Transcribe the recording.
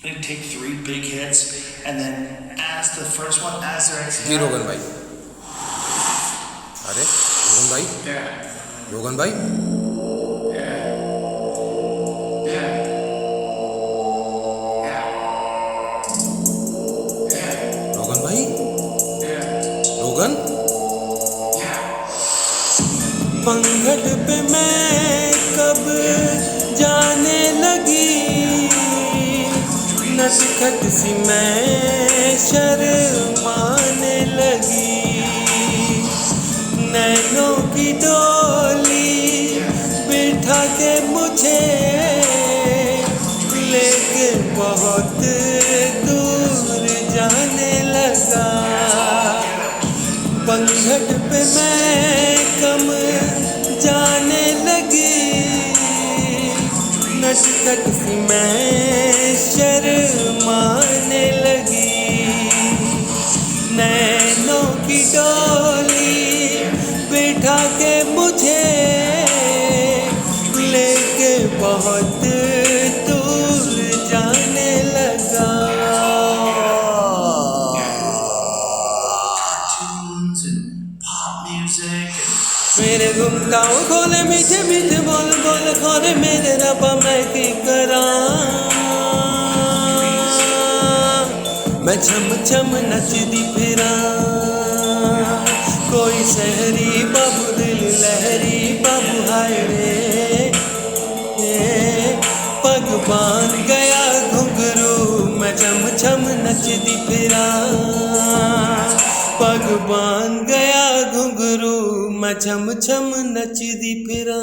They take 3 big hits, and then as the first one, as they're ji exhaling, रोगन भाई, अरे रोगन भाई, रोगन भाई, रोगन भाई, रोगन। पंखट पे मैं कब जाने लगी, नटखट सी मैं शर्माने लगी। नैनों की डोली बिठा के मुझे लेके बहुत दूर जाने लगा। पंखट पे मैं कम जाने लगी, नटखट सी मैं शर्माने लगी। नैनों की डोली बिठा के मुझे लेके बहुत दूर जाने लगा। cartoons and pop music and मेरे घुमटाओ खोले मीठे मीठे बोल बोल खोले मेरे रब्बा मैं की करा। मैं छम छम नचदी फिरा, कोई शहरी बाबू दिल लहरी बाबू हाय रे। पग बांध गया घुंघरू, मैं छम छम नचदी फिरा। पग बांध गया घुंघरू, मैं छम छम नचदी फिरा।